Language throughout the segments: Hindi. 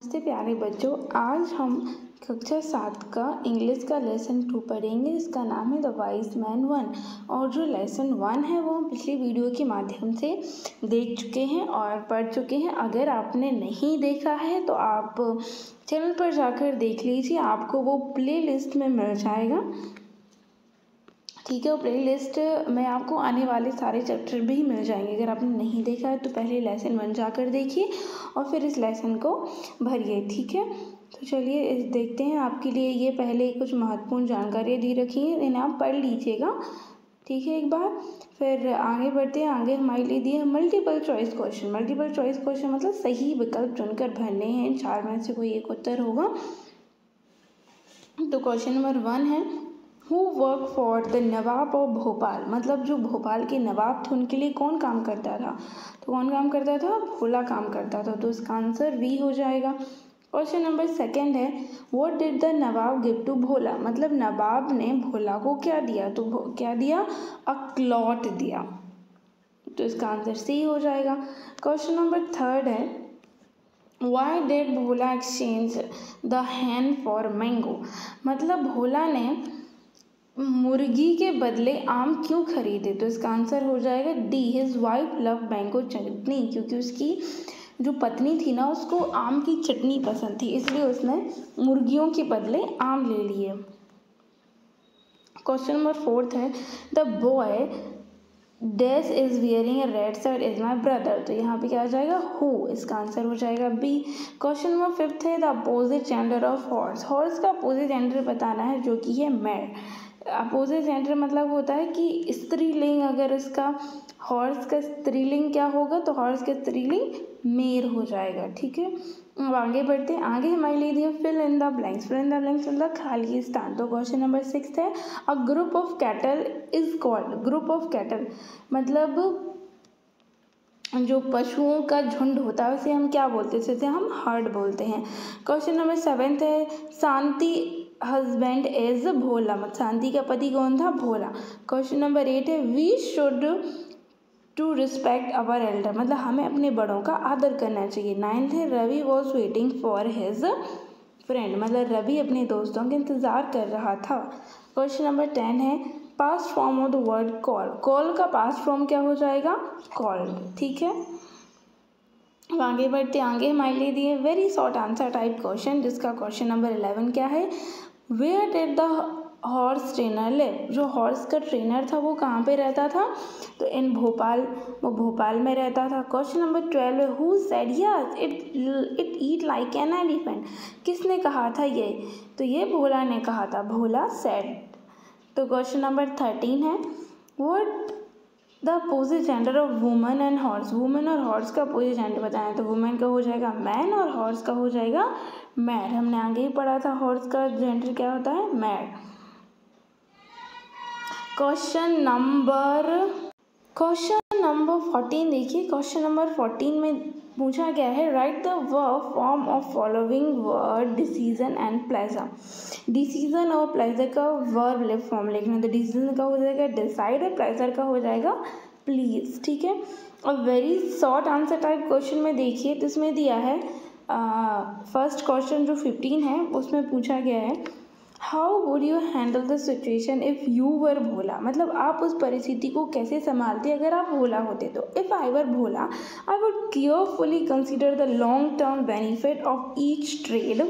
नमस्ते प्यारे बच्चों, आज हम कक्षा 7 का इंग्लिश का लेसन 2 पढ़ेंगे। इसका नाम है द वाइज मैन 1 और जो लेसन 1 है वो हम पिछली वीडियो के माध्यम से देख चुके हैं और पढ़ चुके हैं। अगर आपने नहीं देखा है तो आप चैनल पर जाकर देख लीजिए, आपको वो प्ले लिस्ट में मिल जाएगा। ठीक है, प्ले लिस्ट में आपको आने वाले सारे चैप्टर भी मिल जाएंगे। अगर आपने नहीं देखा है तो पहले लेसन 1 जाकर देखिए और फिर इस लेसन को भरिए। ठीक है, तो चलिए देखते हैं। आपके लिए ये पहले कुछ महत्वपूर्ण जानकारियाँ दी रखी हैं, इन्हें आप पढ़ लीजिएगा। ठीक है, एक बार फिर आगे बढ़ते हैं। आगे हमारे लिए दिए multiple choice question. Multiple choice question मतलब सही विकल्प चुनकर भरने हैं। इन 4 में से कोई एक उत्तर होगा। तो क्वेश्चन नंबर 1 है, who work for the Nawab of Bhopal. मतलब जो भोपाल के नवाब थे उनके लिए कौन काम करता था? तो कौन काम करता था? भोला काम करता था। तो इसका आंसर बी हो जाएगा। क्वेश्चन नंबर 2 है, what did the Nawab give to Bhola. मतलब नवाब ने भोला को क्या दिया? तो क्या दिया? अ क्लॉट दिया। तो इसका आंसर सी हो जाएगा। क्वेश्चन नंबर 3 है, why did Bhola exchange the Hahn for mango. मतलब भोला ने मुर्गी के बदले आम क्यों खरीदे? तो इसका आंसर हो जाएगा D, his wife love mango chutney. क्योंकि उसकी जो पत्नी थी ना, उसको आम की चटनी पसंद थी, इसलिए उसने मुर्गियों के बदले आम ले लिए। क्वेश्चन नंबर 4 है, the boy dash is wearing A red shirt is my brother. तो यहाँ पे क्या आ जाएगा? हु। इसका आंसर हो जाएगा बी। क्वेश्चन नंबर 5 है, the opposite gender of horse. Horse का अपोजिट जेंडर बताना है, जो कि है मैड। अपोजिट जेंडर मतलब होता है कि स्त्रीलिंग। अगर इसका हॉर्स का स्त्रीलिंग क्या होगा? तो हॉर्स का स्त्रीलिंग मेर हो जाएगा। ठीक है, अब आगे बढ़ते हैं। आगे हमारे लिए दिया fill in the blanks. Fill in the blanks मतलब खाली स्थान। तो क्वेश्चन नंबर 6 है, a group of cattle is called. Group of cattle मतलब जो पशुओं का झुंड होता है उसे हम क्या बोलते हैं? जैसे हम हर्ड बोलते हैं। क्वेश्चन नंबर 7 है, शांति हस्बैंड इज भोला। मतलब शांति का पति कौन था? भोला। क्वेश्चन नंबर 8 है, we should to respect our elder. मतलब हमें अपने बड़ों का आदर करना चाहिए। 9th है, Ravi was waiting for his friend. मतलब रवि अपने दोस्तों के इंतज़ार कर रहा था। क्वेश्चन नंबर 10 है, past form of the word call. Call का पास्ट फॉर्म क्या हो जाएगा? कॉल्ड। ठीक है, अब आगे बढ़ते। आगे हमारे लिए दिए very short answer type question, जिसका क्वेश्चन नंबर 11 क्या है, where did the horse trainer live. जो हॉर्स का ट्रेनर था वो कहाँ पे रहता था? तो इन भोपाल, वो भोपाल में रहता था। क्वेश्चन नंबर 12 है, who said yes it eat like an elephant. किसने कहा था ये? तो ये भोला ने कहा था। भोला सेड। तो क्वेश्चन नंबर 13 है, what the opposite gender of woman and horse. Woman और हॉर्स का अपोजिट जेंडर बताया। तो वुमन का हो जाएगा मैन और हॉर्स का हो जाएगा मैड। हमने आगे ही पढ़ा था हॉर्स का जेंडर क्या होता है? मैड। क्वेश्चन नंबर 14 देखिए। क्वेश्चन नंबर 14 में पूछा गया है, right the verb form of following word decision and pleasure. Decision और प्लेजर का वर्ब लिप फॉर्म लिखना। तो डिसीजन का हो जाएगा डिसाइड और प्लेजर का हो जाएगा प्लीज। ठीक है, और very short answer type question में देखिए, तो इसमें दिया है फर्स्ट क्वेश्चन जो 15 है उसमें पूछा गया है, how would you handle the situation if you were Bhola. मतलब आप उस परिस्थिति को कैसे संभालते अगर आप भोला होते। तो if I were Bhola I would carefully consider the long term benefit of each trade,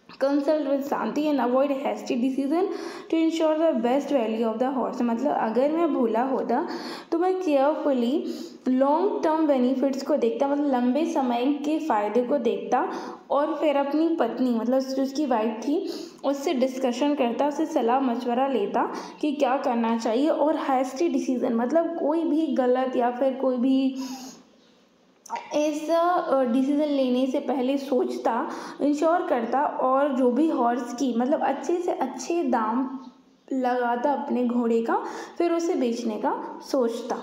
consult with Shanti and avoid hasty decision to ensure the best value of the horse. मतलब अगर मैं भोला होता तो मैं केयरफुली लॉन्ग टर्म बेनिफिट्स को देखता, मतलब लंबे समय के फ़ायदे को देखता, और फिर अपनी पत्नी मतलब जो उसकी वाइफ थी उससे डिस्कशन करता, उससे सलाह मशवरा लेता कि क्या करना चाहिए। और हैस्टी डिसीज़न मतलब कोई भी गलत या फिर कोई भी ऐसा डिसीज़न लेने से पहले सोचता, इंश्योर करता, और जो भी हॉर्स की मतलब अच्छे से अच्छे दाम लगाता अपने घोड़े का, फिर उसे बेचने का सोचता।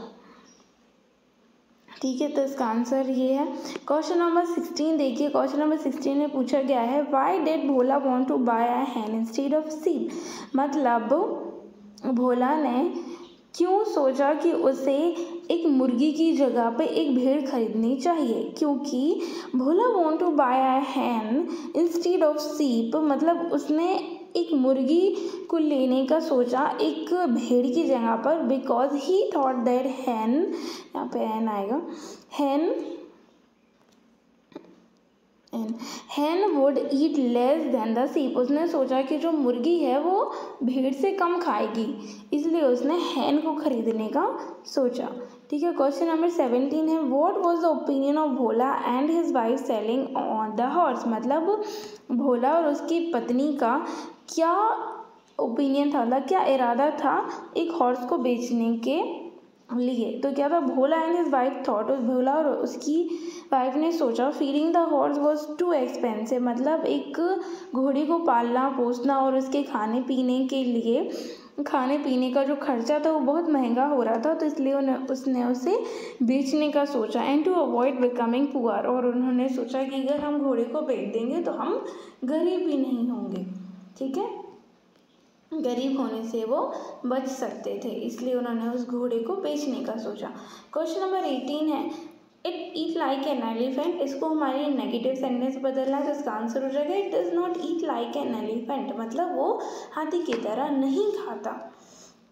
ठीक है, तो इसका आंसर ये है। क्वेश्चन नंबर 16 देखिए। क्वेश्चन नंबर 16 में पूछा गया है, why did Bhola want to buy a hen instead of sheep. मतलब भोला ने क्यों सोचा कि उसे एक मुर्गी की जगह पे एक भेड़ खरीदनी चाहिए, क्योंकि Bhola want to buy a hen instead of sheep, मतलब उसने एक मुर्गी को लेने का सोचा एक भेड़ की जगह पर, because he thought that hen, यहाँ पे हैन आएगा, hen would eat less than the sheep, उसने सोचा कि जो मुर्गी है वो भेड़ से कम खाएगी, इसलिए उसने हैन को खरीदने का सोचा। ठीक है, क्वेश्चन नंबर 17 है, what was the opinion of Bhola and his wife selling on the horse, मतलब भोला और उसकी पत्नी का क्या ओपिनियन था, मतलब क्या इरादा था एक हॉर्स को बेचने के लिए। तो क्या था, भोला एंड हिज वाइफ थॉट, भोला और उसकी वाइफ ने सोचा, feeding the horse was too expensive, मतलब एक घोड़ी को पालना पोसना और उसके खाने पीने के लिए, खाने पीने का जो खर्चा था वो बहुत महंगा हो रहा था, तो इसलिए उसने उसे बेचने का सोचा। And to avoid becoming poor, और उन्होंने सोचा कि अगर हम घोड़े को बेच देंगे तो हम गरीब भी नहीं होंगे। ठीक है, गरीब होने से वो बच सकते थे, इसलिए उन्होंने उस घोड़े को बेचने का सोचा। क्वेश्चन नंबर 18 है, it eat like an elephant, इसको हमारे नेगेटिव सेंटेंस बदलना है, तो इसका आंसर हो जाएगा it does not eat like an elephant, मतलब वो हाथी की तरह नहीं खाता।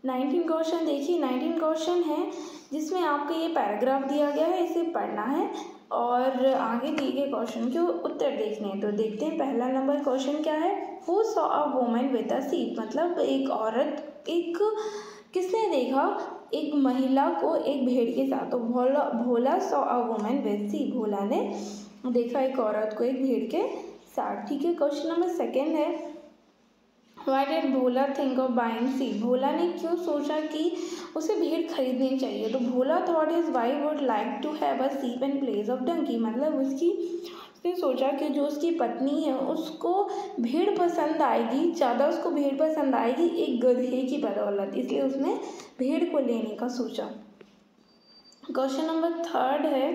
19 क्वेश्चन देखिए, 19 क्वेश्चन है जिसमें आपको ये पैराग्राफ दिया गया है, इसे पढ़ना है और आगे दिए गए क्वेश्चन के उत्तर देखने हैं। तो देखते हैं, पहला नंबर क्वेश्चन क्या है, who saw a woman with a sheep, मतलब एक औरत, एक किसने देखा एक महिला को एक भेड़ के साथ, तो Bhola saw a woman with sheep, Bhola ने देखा एक औरत को एक भेड़ के साथ। ठीक है, क्वेश्चन नंबर 2 है, Why did Bhola think of buying sheep, Bhola ने क्यों सोचा कि उसे भेड़ खरीदनी चाहिए। तो Bhola thought his wife would like to have a sheep in place of donkey, मतलब उसने सोचा कि जो उसकी पत्नी है उसको भेड़ पसंद आएगी, ज़्यादा उसको भेड़ पसंद आएगी एक गधे की बदौलत, इसलिए उसने भेड़ को लेने का सोचा। क्वेश्चन नंबर 3 है,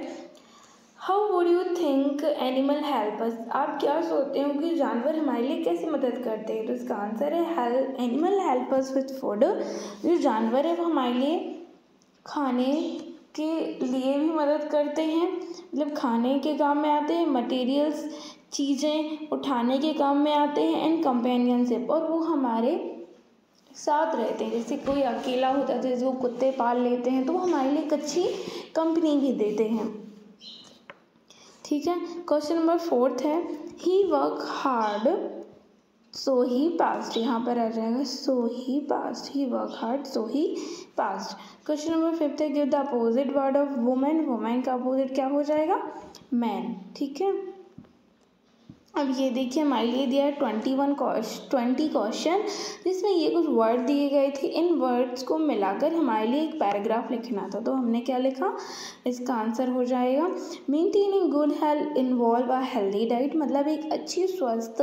how would you think animal help us, आप क्या सोचते हो कि जानवर हमारे लिए कैसे मदद करते हैं। तो इसका आंसर है animal help us with food, जो जानवर है वो हमारे लिए खाने के लिए भी मदद करते हैं, मतलब खाने के काम में आते हैं, मटेरियल्स चीज़ें उठाने के काम में आते हैं, एंड कंपेनियनशिप, और वो हमारे साथ रहते हैं। जैसे कोई अकेला होता है, जैसे वो कुत्ते पाल लेते हैं तो वो हमारे लिए एक अच्छी कंपनी भी देते हैं। ठीक है, क्वेश्चन नंबर 4 है, ही वर्क हार्ड सो ही पास्ड, यहाँ पर आ जाएगा सो ही पास्ड, ही वर्क हार्ड सो ही पास्ड। क्वेश्चन नंबर 5 है, give the opposite word of women, women का अपोजिट क्या हो जाएगा, मैन। ठीक है, अब ये देखिए हमारे लिए दिया है 20 क्वेश्चन, जिसमें ये कुछ वर्ड दिए गए थे, इन वर्ड्स को मिलाकर हमारे लिए एक पैराग्राफ लिखना था। तो हमने क्या लिखा, इसका आंसर हो जाएगा maintaining good health involve a healthy diet, मतलब एक अच्छी स्वस्थ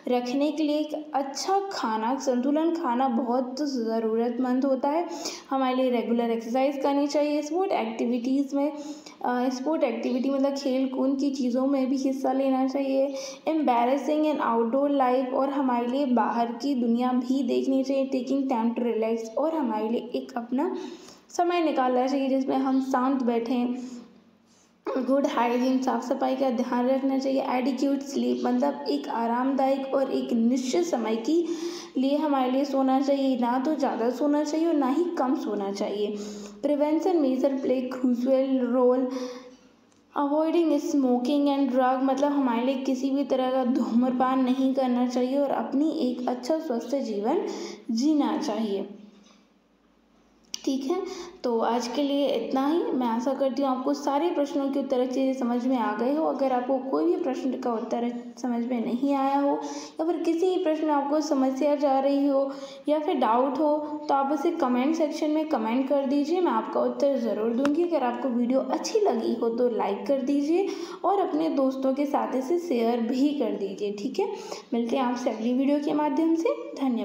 रखने के लिए एक अच्छा खाना, संतुलन खाना बहुत ज़रूरतमंद होता है। हमारे लिए रेगुलर एक्सरसाइज करनी चाहिए, स्पोर्ट एक्टिविटी मतलब खेल कूद की चीज़ों में भी हिस्सा लेना चाहिए, एम्बैरेसिंग एंड आउटडोर लाइफ, और हमारे लिए बाहर की दुनिया भी देखनी चाहिए, टेकिंग टाइम टू रिलैक्स, और हमारे लिए एक अपना समय निकालना चाहिए जिसमें हम शांत बैठें, गुड हाइजीन साफ सफाई का ध्यान रखना चाहिए, एडिक्यूट स्लीप मतलब एक आरामदायक और एक निश्चित समय की लिए हमारे लिए सोना चाहिए, ना तो ज़्यादा सोना चाहिए और ना ही कम सोना चाहिए। Prevention measure play crucial role, avoiding smoking and drug मतलब हमारे लिए किसी भी तरह का धूम्रपान नहीं करना चाहिए और अपनी एक अच्छा स्वस्थ जीवन जीना चाहिए। ठीक है, तो आज के लिए इतना ही। मैं आशा करती हूँ आपको सारे प्रश्नों के उत्तर अच्छे से समझ में आ गए हो। अगर आपको कोई भी प्रश्न का उत्तर समझ में नहीं आया हो या फिर किसी प्रश्न में आपको समस्या जा रही हो या फिर डाउट हो तो आप उसे कमेंट सेक्शन में कमेंट कर दीजिए, मैं आपका उत्तर ज़रूर दूंगी। अगर आपको वीडियो अच्छी लगी हो तो लाइक कर दीजिए और अपने दोस्तों के साथ इसे शेयर भी कर दीजिए। ठीक है, मिलते हैं आपसे अगली वीडियो के माध्यम से। धन्यवाद।